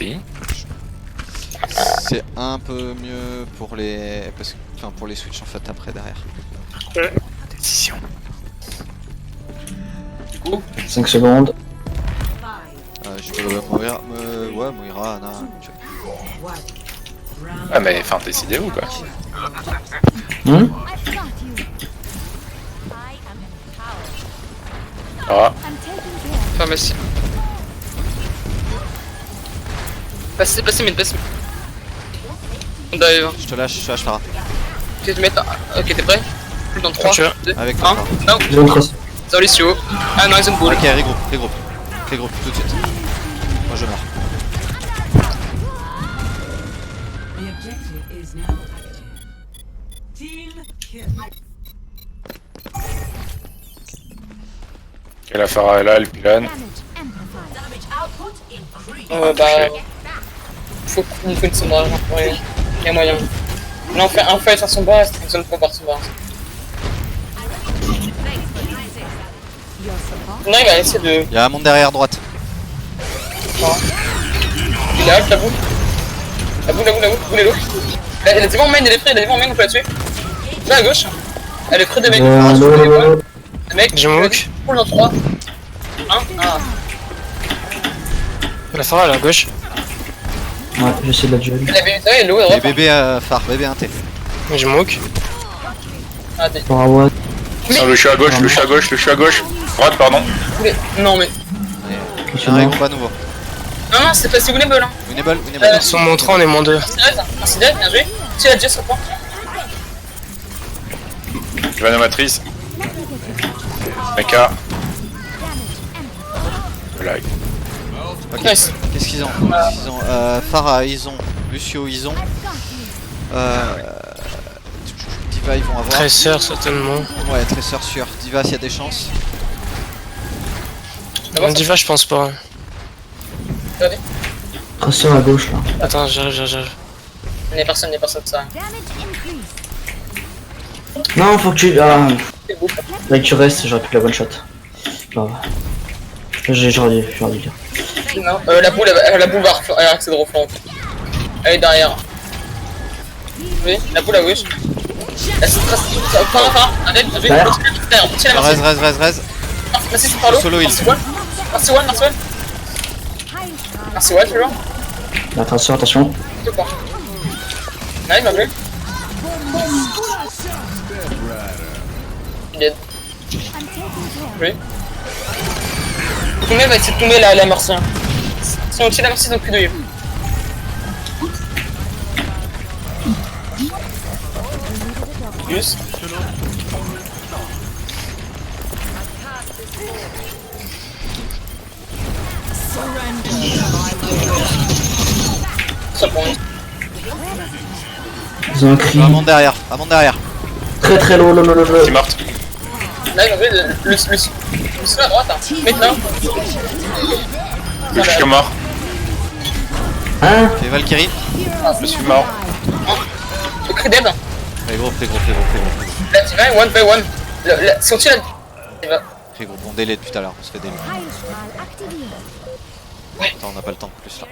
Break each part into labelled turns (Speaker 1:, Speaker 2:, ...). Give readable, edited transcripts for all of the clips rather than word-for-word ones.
Speaker 1: prie.
Speaker 2: C'est un peu mieux pour les... Enfin pour les switch en fait après derrière.
Speaker 1: Décision.
Speaker 3: Du coup,
Speaker 4: 5 secondes.
Speaker 2: Je peux mourir... Ouais, Moira, Anna... tu vois.
Speaker 1: Ah mais enfin décidez-vous quoi.
Speaker 4: Hmm.
Speaker 1: Ah,
Speaker 3: pharmacie. Passez mid, passez mid. On dive.
Speaker 2: Je te lâche Farah.
Speaker 3: Ok, tu mets. Ok, t'es prêt? Dans 3,
Speaker 1: Tu vois.
Speaker 3: 2,
Speaker 2: Avec
Speaker 3: 1.
Speaker 2: toi.
Speaker 3: Non,
Speaker 4: Zone cross.
Speaker 3: Sorry, Sio. Ah non, ils ont bull.
Speaker 2: Ok, regroupe, tout de suite. Moi je meurs.
Speaker 5: The objective is now active. Team kill.
Speaker 1: et la Farah est là, elle pilonne.
Speaker 3: Bah. Faut qu'on fait une sombrage. Ouais, y'a moyen. Là, on fait faire son bas, c'est une zone pour par son bas. Non, il va essayer de.
Speaker 2: Y'a un monde derrière droite.
Speaker 3: Il est alt, la boule. La boule, boule est low. Elle est devant main, elle est près, on peut la tuer. Là à gauche. Elle est près des mecs. Le mec,
Speaker 1: Je moque.
Speaker 3: Pull dans 3. 1, ah.
Speaker 1: La Farah elle est à gauche.
Speaker 4: Ouais, j'essaie de la duel.
Speaker 3: Elle avait une taille, elle est low à
Speaker 2: Et
Speaker 3: droite.
Speaker 2: bébé Phare, bébé 1T.
Speaker 1: Je moque.
Speaker 3: Ah, t'es.
Speaker 4: Pour Awad.
Speaker 1: Non, le chien à gauche, le chien à gauche, le chien à gauche. Droite, pardon.
Speaker 3: Non, mais.
Speaker 2: J'ai un regroupe à nouveau.
Speaker 3: Non, c'est pas si winnable, hein.
Speaker 2: Winnable.
Speaker 1: Ils sont montrants, on est moins 2.
Speaker 3: Merci Dead, bien joué. Tu as déjà sur point.
Speaker 1: Je vais à la matrice. Mecha. Blague.
Speaker 2: Ok.
Speaker 3: Nice.
Speaker 2: Qu'est-ce qu'ils ont Farah, ils ont. Lucio, ils ont. Diva, ils vont avoir.
Speaker 1: Tracer certainement.
Speaker 2: Ouais, Tracer sûr. Diva, s'il y a des chances.
Speaker 1: On Diva, je pense pas.
Speaker 3: Regardez.
Speaker 4: Tracer à gauche là.
Speaker 1: Attends, j'arrive.
Speaker 3: Il n'y a personne, ça.
Speaker 4: Non, faut que tu. Ah,
Speaker 3: C'est beau.
Speaker 4: là que tu restes, j'aurais pu la one shot. Grave. J'aurais dû le dire.
Speaker 3: Non, la boule va accéder au flanc. Elle est derrière. Oui, la boule à gauche. Elle se trace. Enfin, arrête, je vais
Speaker 4: Derrière.
Speaker 3: tiens la merci.
Speaker 2: Rez.
Speaker 3: Merci, c'est par l'eau.
Speaker 2: Solo heal.
Speaker 3: Merci, One. Merci, One, toujours.
Speaker 4: La Tracer, attention.
Speaker 3: C'est quoi? Nice, ma gueule. Il est dead. Oui. Combien va essayer de tomber la merci. Si on tire la merci, ils ont plus de heal. Plus. Ça prend une.
Speaker 4: Ils ont un cri.
Speaker 2: Un monde derrière.
Speaker 4: Très très low.
Speaker 1: Qui morte.
Speaker 3: Là, en fait, le à droite, hein. Maintenant.
Speaker 1: Le chien est mort.
Speaker 4: Hein?
Speaker 2: Fais Valkyrie.
Speaker 1: Je suis mort.
Speaker 3: Le cri dead.
Speaker 2: Regroupe.
Speaker 3: La diva est one by one. Si on tire la diva.
Speaker 2: Regroupe, on délai depuis tout à l'heure, on se fait délai. Attends, on n'a pas le temps de plus là.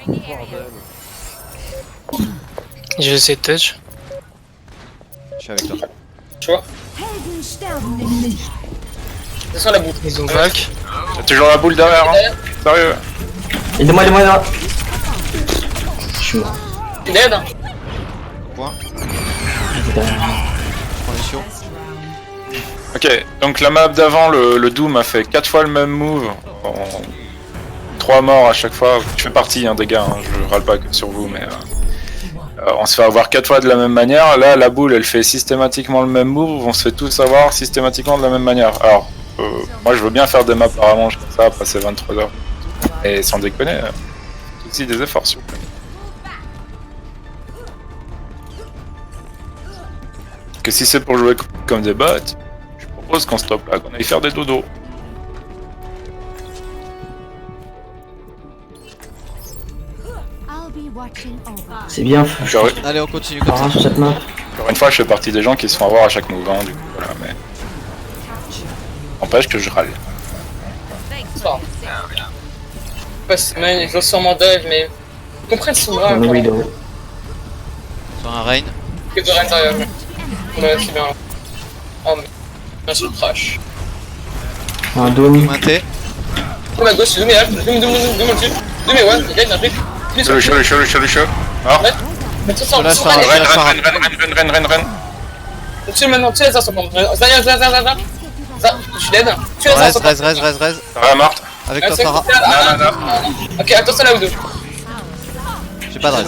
Speaker 1: Je vais essayer de touch.
Speaker 2: Je suis avec toi.
Speaker 3: Tu vois. C'est sur la boule.
Speaker 1: Ils ont back. J'ai toujours la boule derrière, hein. Sérieux.
Speaker 4: Aidez-moi là. Je suis mort.
Speaker 3: Il est dead.
Speaker 2: Point.
Speaker 4: J'étais derrière.
Speaker 2: Je prends Lucio.
Speaker 1: Ok, donc la map d'avant, le Doom a fait 4 fois le même move. 3 morts à chaque fois. Je fais partie des gars, hein. Je râle pas que sur vous, mais on se fait avoir 4 fois de la même manière. Là, la boule, elle fait systématiquement le même move. On se fait tous avoir systématiquement de la même manière. Alors, moi, je veux bien faire des maps par allonge comme ça, passer 23 heures. Et sans déconner, aussi des efforts, s'il vous plaît. Que si c'est pour jouer comme des bots, je propose qu'on stoppe là, qu'on aille faire des dodos.
Speaker 4: C'est bien.
Speaker 1: Encore
Speaker 2: Allez, on continue comme ça.
Speaker 4: Par sur cette map.
Speaker 1: une fois, je fais partie des gens qui se font avoir à chaque move, hein, du coup, voilà, mais... N'empêche que je râle.
Speaker 3: Ils ont sûrement dive, mais comprennent son bras.
Speaker 4: Un Widow.
Speaker 2: Sur un Rain.
Speaker 3: Que de Rennes derrière. Ouais, c'est bien. Oh, mais. Merci, trash.
Speaker 4: Un Doom.
Speaker 2: Pointé.
Speaker 3: Doom à gauche, Doom et Alp, Doom au-dessus. Doom et One, dead, un truc.
Speaker 1: Le show. Mort.
Speaker 3: Mais tout ça,
Speaker 2: Là,
Speaker 3: on
Speaker 2: je pars.
Speaker 1: Ren.
Speaker 3: tue maintenant, tue les as, Zaya. Je suis dead. Tue les as,
Speaker 2: Rez.
Speaker 1: Sarah morte.
Speaker 2: Avec toi, Sarah.
Speaker 1: Non.
Speaker 3: Ok, attention là ou deux.
Speaker 2: J'ai pas de rez.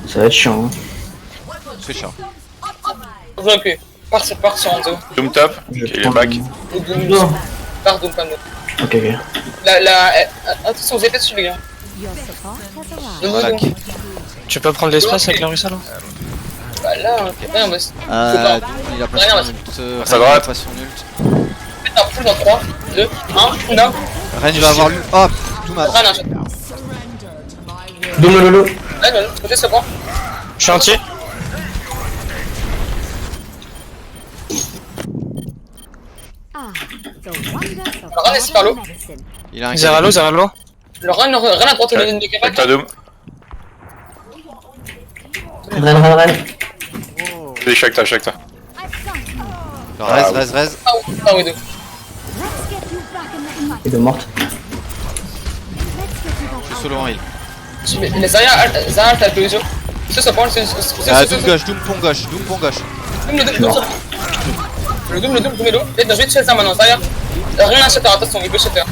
Speaker 4: Ça va être chiant. Hein.
Speaker 2: Je suis chiant.
Speaker 3: Ok, part sur Enzo.
Speaker 1: Doom top.
Speaker 4: Je
Speaker 1: Ok, il est
Speaker 4: prends-
Speaker 1: back.
Speaker 3: Doom, part Doom, pas Doom.
Speaker 4: Ok.
Speaker 3: Attention aux épées dessus, les gars.
Speaker 2: Voilà.
Speaker 6: Tu peux prendre l'espace avec la Russa là?
Speaker 3: Bah là, rien, mais c'est.
Speaker 2: Il a pas
Speaker 3: Rien,
Speaker 2: son ult.
Speaker 1: À sa droite.
Speaker 2: Pas son ult.
Speaker 3: Maintenant, full dans 3, 2, 1, down.
Speaker 2: Ren il va avoir l'ult. Hop. Tout mal.
Speaker 3: Rien, un
Speaker 4: Doom le lolo.
Speaker 3: Ren, côté ce point.
Speaker 6: Je suis entier.
Speaker 3: Le Ren est super low.
Speaker 2: Il a un
Speaker 6: Zeralo.
Speaker 3: Le Ren à droite, on a une
Speaker 1: Avec
Speaker 3: capac.
Speaker 1: ta Doom.
Speaker 4: Ren.
Speaker 1: Allez, chaque ta.
Speaker 2: Rez.
Speaker 3: Ah oui, deux.
Speaker 4: Widow morte.
Speaker 2: Je suis solo en heal.
Speaker 3: Mais Zaya, t'as le PSO. Ce point, c'est.
Speaker 2: Doom gauche. Doom pont gauche.
Speaker 3: Le Doom est low. Peut-être, je vais tuer ça maintenant, Zaya. Rien à shatter, attention, il peut shatter.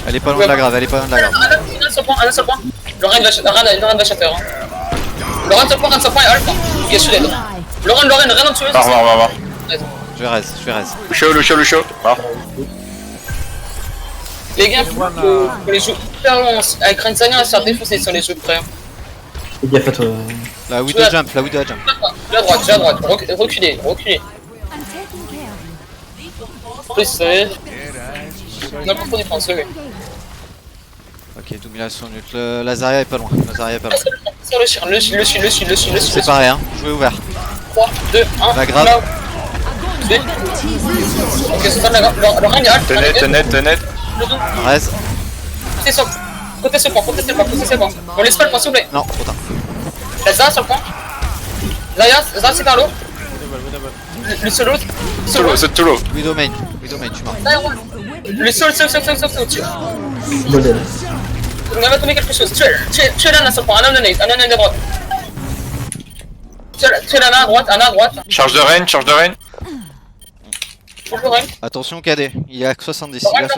Speaker 2: Elle est pas loin de la grave.
Speaker 3: Un seul point. Le Ren va shatter. Le Ren sur point et Alpha. Ok, je suis dead. Le Ren en tuer.
Speaker 1: Mort.
Speaker 2: Je vais rez.
Speaker 1: Le show. Mort.
Speaker 3: Les gars, faut les jouer hyper long avec Rensania à se faire défoncer sur les jeux de près.
Speaker 4: Fais gaffe à toi.
Speaker 2: La Widow jump.
Speaker 3: J'ai à droite. Reculez. Plus c'est. N'importe quoi défense, oui.
Speaker 2: Ok, Doom il a son ult. La Zarya est pas loin.
Speaker 3: Sur le chien, le suis.
Speaker 2: C'est pareil, hein. Jouez ouvert.
Speaker 3: 3, 2, 1.
Speaker 2: La grave.
Speaker 3: Ok, c'est ça, le Ren est Alpha.
Speaker 1: Tenez.
Speaker 2: Rez.
Speaker 3: Côté ce point. On laisse pas le point, s'il vous plaît.
Speaker 2: Non, trop tard.
Speaker 3: La Zaya sur le point. Zaya, c'est par l'eau. Le solo.
Speaker 1: C'est tout low.
Speaker 2: Widow main, tu meurs.
Speaker 3: Le solo.
Speaker 4: Golden.
Speaker 3: On va tomber quelque chose. Tu es là, sur le point. Un homme de droite. Tu es là, à droite.
Speaker 1: Charge de Ren.
Speaker 3: Faut le Ren.
Speaker 2: Attention KD, il est à 70.
Speaker 3: Lorraine.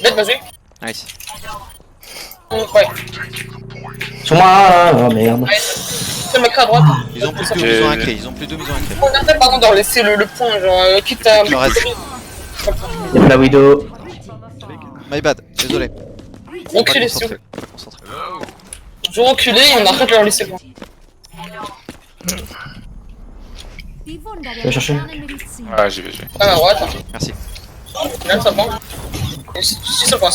Speaker 3: Dead, vas-y.
Speaker 2: Nice.
Speaker 3: Ouais.
Speaker 4: Sur moi. Oh merde.
Speaker 3: C'est le mec à droite.
Speaker 2: Ils ont plus de 2, ils ont un clé.
Speaker 3: On a peut-être par contre de laisser le point, genre, quitte à.
Speaker 2: Je reste.
Speaker 4: Y'a pas la Widow.
Speaker 2: My bad, désolé.
Speaker 3: Reculer, s'il vous plaît. Je vais reculer et on arrête de leur laisser le point.
Speaker 4: Tu vas chercher.
Speaker 1: Ouais, j'y vais.
Speaker 3: À ma droite.
Speaker 2: Merci.
Speaker 3: Là, ça point. Je suis sur le point.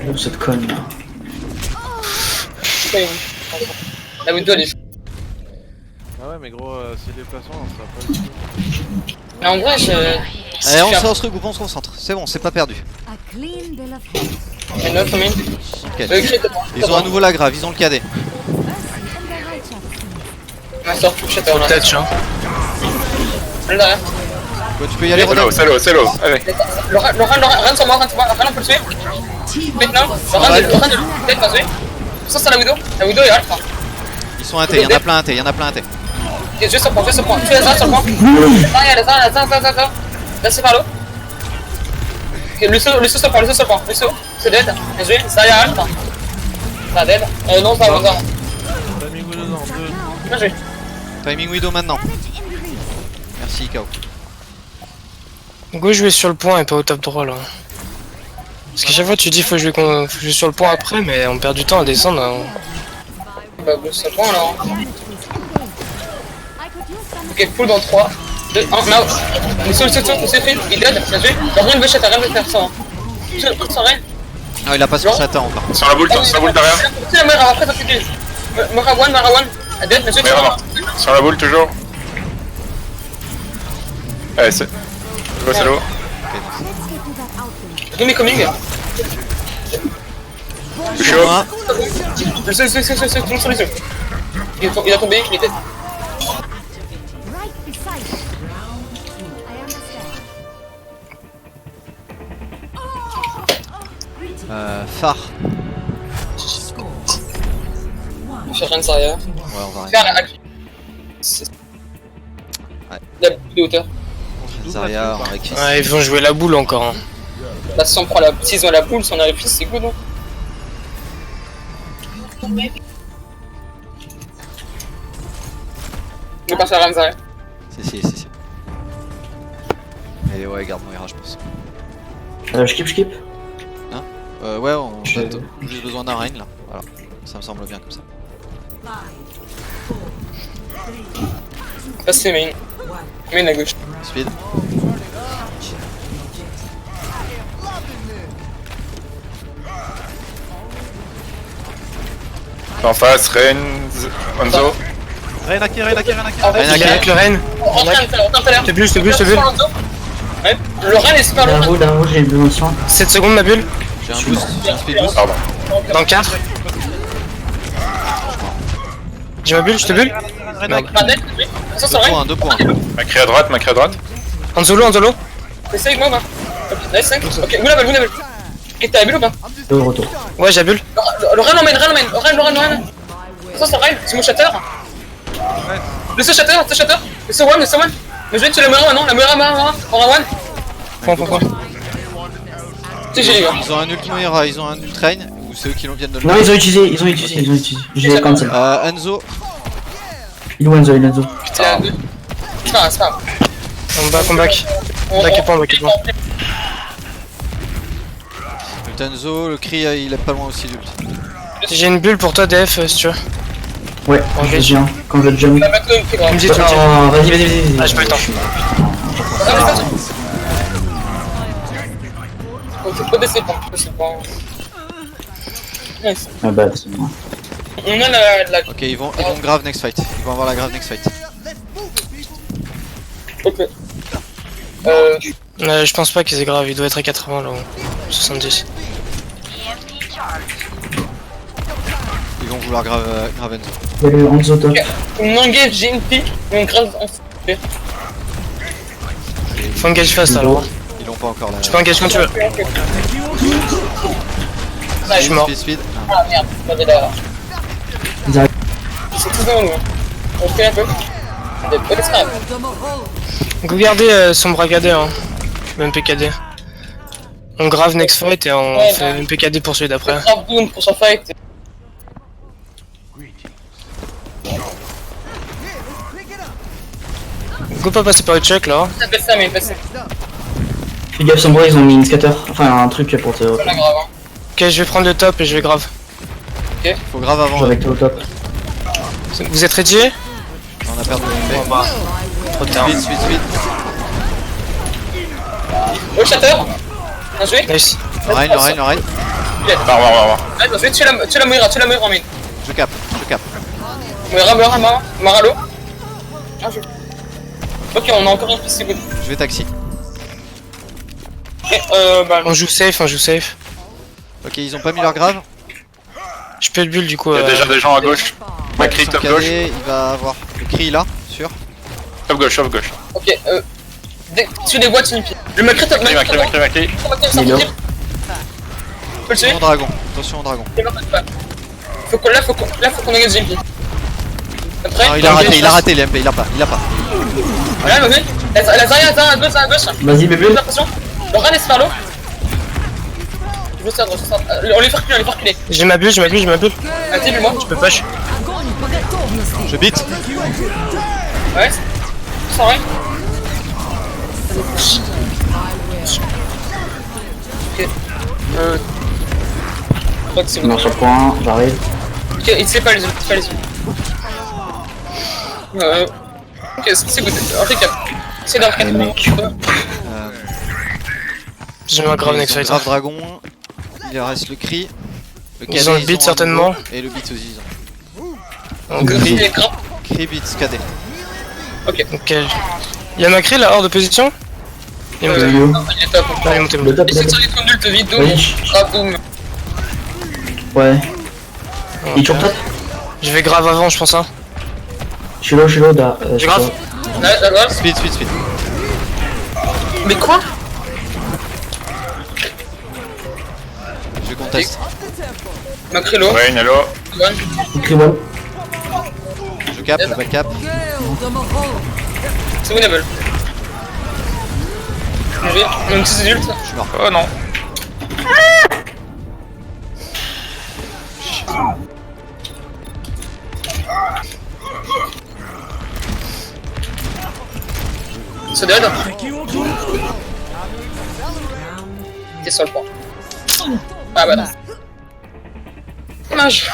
Speaker 4: Oh, cette conne là.
Speaker 3: La window, elle est.
Speaker 7: Ah ouais, mais gros, c'est déplaçant, ça va pas du tout.
Speaker 3: Mais en vrai,
Speaker 2: Allez, on se regroupe, on se concentre. C'est bon, c'est pas perdu.
Speaker 3: Mais neuf, mais.
Speaker 2: Ok. Ils ont à nouveau la grave, ils ont le KD.
Speaker 3: Master, shatter, on a.
Speaker 6: Peut-être, hein.
Speaker 3: Là derrière.
Speaker 2: Quoi, tu peux y aller, Rodin.
Speaker 1: C'est low. Allez.
Speaker 3: Le Ren sur moi, Ren on peut le tuer. Maintenant, le Ren peut-être pas tuer. Ça, c'est la widow. La widow est alpha.
Speaker 2: Ils sont inté, y'en a plein inté.
Speaker 3: Ok, juste sur point. Tu les as sur le point. Les uns. Là, c'est par l'eau. Ok, le saut sur le point. Le saut, c'est dead. Bien joué. Ça y est, alpha. Ça dead. Non, ça va encore.
Speaker 7: T'as mis vous dedans, 2.
Speaker 3: Bien joué.
Speaker 2: Timing Widow maintenant. Merci, KO.
Speaker 6: Go jouer sur le point et pas au top droit là. Parce qu'à chaque fois tu dis faut jouer sur le point après, mais on perd du temps à descendre. Hein.
Speaker 3: Bah, ce point alors. Ok, full dans 3, 2, 1, now. Le saut, c'est fait. Il dead. Bien joué. Rien ne veut shatter, rien ne veut faire ça. Sans rien.
Speaker 2: Ah, il a pas son chata encore.
Speaker 1: Sur la boule derrière.
Speaker 3: Tiens, Mara, après ça fait Mara one. Dead, bien joué.
Speaker 1: Sur la boule toujours. Allez, c'est. Go, c'est l'eau.
Speaker 3: Doom est coming.
Speaker 1: Je suis chaud.
Speaker 3: Le seul, tout le monde sur les yeux. Il a tombé, il est dead.
Speaker 8: Right beside you. I understand.
Speaker 2: Phare.
Speaker 3: Je cherche un Zarya.
Speaker 2: Ouais, on va
Speaker 3: Faire
Speaker 2: rien.
Speaker 3: la hack. Il a beaucoup de hauteur.
Speaker 2: Zarya en Rekis.
Speaker 6: Ouais, ils vont jouer la boule encore. Hein.
Speaker 3: Là, si on prend la. S'ils ont la poule, si on a les fils, c'est good, non? Je vais pas faire un Zarya.
Speaker 2: Si. Et ouais, garde mon je pense.
Speaker 4: Je skip.
Speaker 2: Ouais, on
Speaker 4: Je-
Speaker 2: a juste besoin d'un Reign là. Voilà, ça me semble bien comme ça.
Speaker 3: Là, c'est main. Main à gauche.
Speaker 2: Speed.
Speaker 1: En face, Reign, Hanzo.
Speaker 7: Reynaki.
Speaker 3: En fait,
Speaker 2: Rein
Speaker 6: Il est avec le Reine.
Speaker 3: on rentre tout à l'heure.
Speaker 6: Je te bulle, je te bulle, je te bulle.
Speaker 3: Ouais. Le Rein est super loin.
Speaker 4: D'un roue, j'ai besoin de soin.
Speaker 6: 7 secondes ma bulle.
Speaker 2: J'ai un boost, j'ai un speed boost.
Speaker 1: Pardon.
Speaker 6: Dans 4. J'ai ma bulle, je te bulle. Merde.
Speaker 3: Pas net, oui. Ça, c'est vrai.
Speaker 2: 2 points.
Speaker 1: Macri à droite, Macri à droite.
Speaker 6: Anzolo.
Speaker 3: Essaye avec moi ou pas? Ok, nice 5. Ok, vous la bulle. Ok, t'as la bulle ou pas?
Speaker 4: De retour.
Speaker 6: Ouais, j'ai la bulle.
Speaker 3: Le Rein l'emmène. Rein. Ça, c'est Rein, c'est mon shatter. Le seul shatter. Le seul one. Mais je vais tuer la Moira, non? La Moira, on a one.
Speaker 6: Point.
Speaker 3: Tu sais, j'ai les gars.
Speaker 2: Ils ont un ult Moira, ils ont un ult Reign, ou c'est eux qui viennent de le
Speaker 4: Non, ils ont utilisé. J'ai cancel.
Speaker 2: Enzo,
Speaker 4: Il est Enzo.
Speaker 3: C'est la deux. C'est pas grave.
Speaker 6: On back. Back et point.
Speaker 2: ult Enzo, le cri il est pas loin aussi d'ult.
Speaker 6: J'ai une bulle pour toi, DF, si tu veux.
Speaker 4: Ouais, je viens. Quand je jump.
Speaker 3: La bateau, c'est grave.
Speaker 6: Tu me dis, tu me dis.
Speaker 4: Oh, vas-y.
Speaker 6: Ah, j'ai pas le temps.
Speaker 3: On fait pas d'essai pour c'est pas. Nice.
Speaker 4: Ah bah, c'est moi.
Speaker 3: On a la.
Speaker 2: Ok, ils vont grave next fight. Ils vont avoir la grave next fight.
Speaker 3: Ok.
Speaker 6: Je pense pas qu'ils aient grave, il doit être à 80 là. 70.
Speaker 2: Ils vont vouloir grave Enzo.
Speaker 4: Il y a le Enzo top.
Speaker 3: Ok. On engage GMP et on grave en fait.
Speaker 6: Faut engage fast alors.
Speaker 2: Ils l'ont pas encore là.
Speaker 6: Tu peux engage quand tu veux. Je suis mort.
Speaker 2: Speed.
Speaker 3: Ah merde, regardez là.
Speaker 4: Ils arrivent.
Speaker 3: Ils sont tous devant nous. Hein. On fait un peu. C'est pas grave.
Speaker 6: Go garder son bracadé, hein. Même PKD. On grave next fight et on
Speaker 3: Ouais,
Speaker 6: fait
Speaker 3: non.
Speaker 6: un PKD pour celui d'après.
Speaker 3: Grave boom pour son fight.
Speaker 6: Go pas passer par le check là.
Speaker 3: Ça fait ça, mais passé.
Speaker 4: Fais gaffe, Sombra, ils ont mis une scatter. Enfin, un truc pour te.
Speaker 3: C'est pas grave. Hein.
Speaker 6: Ok, je vais prendre le top et je vais grave.
Speaker 2: Faut grave avant.
Speaker 4: Joue avec toi au top.
Speaker 6: Vous êtes ready?
Speaker 2: On a perdu le
Speaker 6: Bon
Speaker 2: MP.
Speaker 6: bah, trop tard.
Speaker 2: Speed.
Speaker 3: Oh, shatter. Bien joué.
Speaker 6: Nice.
Speaker 2: Le Reign.
Speaker 1: Au revoir.
Speaker 3: Ouais, bien joué. Tu la Moira en main.
Speaker 2: Je cap.
Speaker 3: Moira, Maralo. Bien joué. Ok, on a encore une piste, c'est good.
Speaker 2: Je vais taxi.
Speaker 3: Ok, bah.
Speaker 6: On joue safe.
Speaker 2: Ok, ils ont pas mis leur grave.
Speaker 6: Je peux le bulle du coup.
Speaker 1: Il y a déjà des gens à gauche. Macri,
Speaker 2: Ils sont
Speaker 1: top gauche.
Speaker 2: calés, il va avoir le cri là, sûr.
Speaker 1: Top gauche.
Speaker 3: Ok, tu les vois, tu nous pieds. Le Macri top,
Speaker 1: Macri.
Speaker 3: ça
Speaker 4: Il est
Speaker 3: peut
Speaker 4: là.
Speaker 3: le tuer.
Speaker 2: Attention au dragon.
Speaker 3: Faut qu'on engage JMP. Après,
Speaker 2: Non, il a raté les MP, il a pas.
Speaker 3: Voilà, vas-y. La Zarya à gauche.
Speaker 4: Vas-y, bébé.
Speaker 3: J'ai l'impression. Le Ran laisse faire l'eau. Je veux ça. On les fait reculer.
Speaker 6: J'ai ma bulle.
Speaker 3: Vas-y, lui-moi.
Speaker 6: Je peux push.
Speaker 2: Je beat.
Speaker 3: Ouais. Sans rien. Ok. Je crois que c'est bon.
Speaker 4: Non, sur le point, j'arrive.
Speaker 3: Ok, il sait pas les yeux. Ok, c'est good. En récap. C'est dans le
Speaker 4: Allez, mec.
Speaker 6: J'ai ma grave next fight.
Speaker 2: Grave dragon. Il reste le cri.
Speaker 6: Ils ont le beat,
Speaker 2: un
Speaker 6: certainement.
Speaker 2: nouveau, et le beat aussi ils ont.
Speaker 6: On
Speaker 3: Il
Speaker 6: crie.
Speaker 3: est grand.
Speaker 2: Cri beat KD.
Speaker 3: Ok.
Speaker 6: Ok. Y'a Macri là hors de position. Il est monté.
Speaker 4: Yo.
Speaker 3: Il est top.
Speaker 6: Ah, il est monté.
Speaker 4: Le top,
Speaker 3: Essaye
Speaker 4: le
Speaker 3: de
Speaker 4: top.
Speaker 3: sur les trucs nuls, te vite, Doom.
Speaker 4: Oui.
Speaker 3: Grave Doom.
Speaker 4: Ouais.
Speaker 6: Ok.
Speaker 4: Il est toujours top.
Speaker 6: Je vais grave avant, je pense. Hein.
Speaker 4: Je suis low, da.
Speaker 6: J'ai grave.
Speaker 3: Ouais, la grave.
Speaker 2: Speed, speed, speed.
Speaker 3: Mais quoi?
Speaker 2: Je conteste.
Speaker 3: Macrilo.
Speaker 1: Ouais, Nalo.
Speaker 3: One.
Speaker 4: Écris-moi.
Speaker 2: Je cap, je back cap.
Speaker 3: C'est winnable. Bien joué. Même si c'est ult.
Speaker 2: Je suis mort.
Speaker 1: Oh non.
Speaker 3: C'est dead. T'es sur le point. Ah bah non. Dommage.